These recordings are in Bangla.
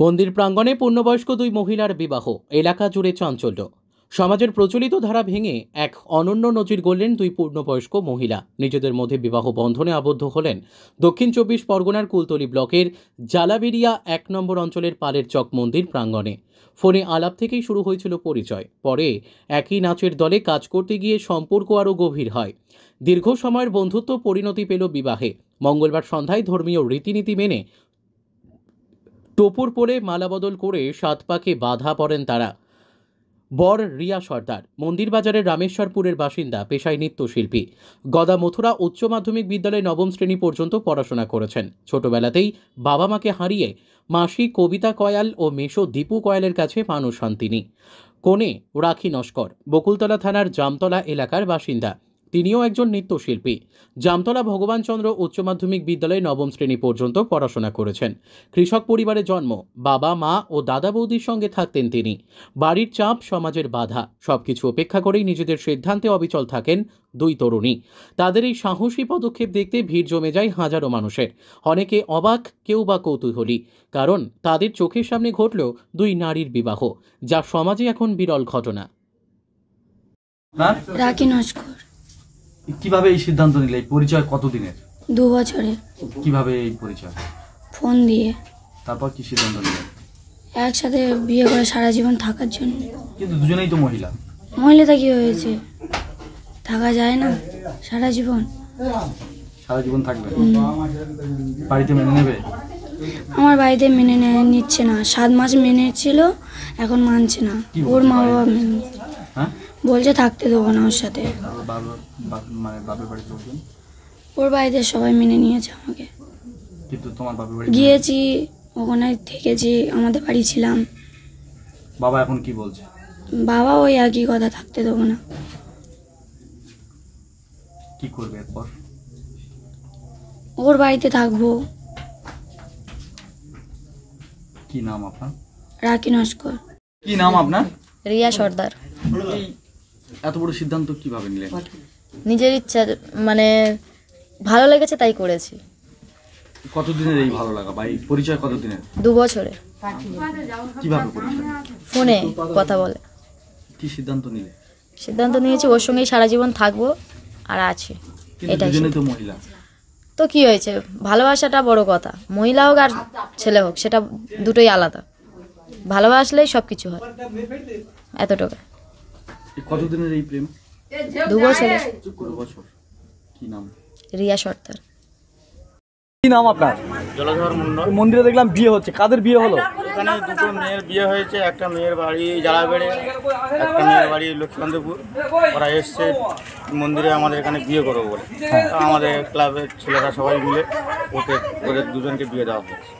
মন্দির প্রাঙ্গণে পূর্ণবয়স্ক দুই মহিলার বিবাহ, এলাকা জুড়ে চাঞ্চল্য। সমাজের প্রচলিত ধারা ভেঙে এক অনন্য নজির গড়লেন দুই পূর্ণবয়স্ক মহিলা। নিজেদের মধ্যে বিবাহ বন্ধনে আবদ্ধ হলেন দক্ষিণ 24 পরগনার কুলতলি ব্লকের জালাবেরিয়া 1 নম্বর অঞ্চলের পালের চক মন্দির প্রাঙ্গণে। ফোনে আলাপ থেকেই শুরু হয়েছিল পরিচয়। পরে একই নাচের দলে কাজ করতে গিয়ে সম্পর্ক আরও গভীর হয়। দীর্ঘ সময়ের বন্ধুত্ব পরিণতি পেল বিবাহে। মঙ্গলবার সন্ধ্যায় ধর্মীয় রীতিনীতি মেনে টোপর পরে মালাবদল করে 7 পাকে বাধা পড়েন তারা। বর রিয়া সর্দার মন্দির বাজারের রামেশ্বরপুরের বাসিন্দা, পেশায় নৃত্যশিল্পী। গদা মথুরা উচ্চ মাধ্যমিক বিদ্যালয়ে 9ম শ্রেণী পর্যন্ত পড়াশোনা করেছেন। ছোটবেলাতেই বাবা মাকে হারিয়ে মাসি কবিতা কয়াল ও মেশো দীপু কয়ালের কাছে মানুষ হন তিনি। কনে রাখি নস্কর বকুলতলা থানার জামতলা এলাকার বাসিন্দা। তিনিও একজন নৃত্যশিল্পী। জামতলা ভগবানচন্দ্র উচ্চ মাধ্যমিক বিদ্যালয়ে 9ম শ্রেণী পর্যন্ত পড়াশোনা করেছেন। কৃষক পরিবারে জন্ম। বাবা মা ও দাদা বৌদির সঙ্গে থাকতেন তিনি। বাড়ির চাপ, সমাজের বাধা সবকিছু উপেক্ষা করেই নিজেদের সিদ্ধান্তে অবিচল থাকেন দুই তরুণী। তাদের এই সাহসী পদক্ষেপ দেখতে ভিড় জমে যায় হাজারো মানুষের। অনেকে অবাক, কেউ বা কৌতূহলী, কারণ তাদের চোখের সামনে ঘটল দুই নারীর বিবাহ, যা সমাজে এখন বিরল ঘটনা। রাখি নস্কর। কিভাবে এই সিদ্ধান্ত নিলে? এই পরিচয় কতদিনের? 2 বছরের। কিভাবে এই পরিচয়? ফোন দিয়ে। তারপর কি সিদ্ধান্ত নিলেন? একসাথে বিয়ে করে সারা জীবন থাকার জন্য। কিন্তু দুজনেই তো মহিলা। মহিলাটা কি হয়েছে? থাকা যায় না সারা জীবন? সারা জীবন থাকবে? বাড়িতে মেনে নেবে? আমার বাড়িতে মেনে নিচ্ছে না। 7 মাস মেনে ছিল, এখন মানছে না। ওর মা বাবা মেনে বলছে থাকতে দেবো না ওর সাথে। মানে বাপের বাড়ি চলছেন? ওর বাড়িতে সবাই মেনে নিয়েছে আমাকে। কিন্তু তোমার বাপের বাড়ি গিয়েছি, ওখানে থেকেছি, আমাদের বাড়ি ছিলাম। বাবা এখন কি বলছে? বাবা ওই একই কথা, থাকতে দেবো না। কি করবে এরপর? ওর বাড়িতে থাকবো। কি নাম আপনার? রাখি নস্কর। কি নাম আপনার? রিয়া সর্দার। এই এত বড় সিদ্ধান্ত কিভাবে নিলেন? নিজের ইচ্ছা, মানে ভালো লেগেছে তাই করেছি। কতদিনের এই ভালো লাগা বা এই পরিচয় কতদিনের? 2 বছরে। কিভাবে পরিচয়? ফোনে কথা বলে। কি সিদ্ধান্ত নিলে? সিদ্ধান্ত নিয়েছি ওর সঙ্গেই সারা জীবন থাকবো আর আছি। কিন্তু এটাই দুজনেই তো মহিলা। তো কি হয়েছে, ভালোবাসাটা বড় কথা। মহিলা হোক আর ছেলে হোক, সেটা দুটোই আলাদা। ভালোবাসলেই সব কিছু হয়, এতটুকু। কতদিনের এই প্রেম? 2 বছরে। 2 বছর। কি নাম? রিয়া সর্দার। কি নাম আপনার? জলধর মন্ডল। মন্দিরে দেখলাম বিয়ে হচ্ছে, কাদের বিয়ে হলো? এখানে 2টো মেয়ের বিয়ে হয়েছে। একটা মেয়ের বাড়ি জালাবেড়ে, একটা মেয়ের বাড়ি লক্ষ্মীকান্তপুর। ওরা এসছে মন্দিরে আমাদের এখানে বিয়ে করবো বলে। তো আমাদের ক্লাবের ছেলেরা সবাই মিলে ওদের দুজনকে বিয়ে দেওয়া হয়েছে।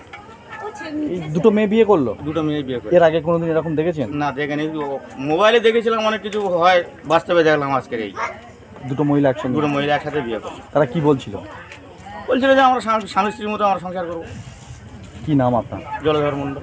এই 2টো মেয়ে বিয়ে করলো? 2টো মেয়ে বিয়ে করে। এর আগে কোনোদিন এরকম দেখেছেন? না, দেখেনি। মোবাইলে দেখেছিলাম অনেক কিছু হয়, বাস্তবে দেখলাম আজকের এই 2টো মহিলা একসঙ্গে। 2টো মহিলা একসাথে বিয়ে করে। তারা কি বলছিল? বলছিল যে আমরা স্বামী স্ত্রীর মতো আমরা সংসার করবো। কি নাম আপনার? জলধর মন্ডল।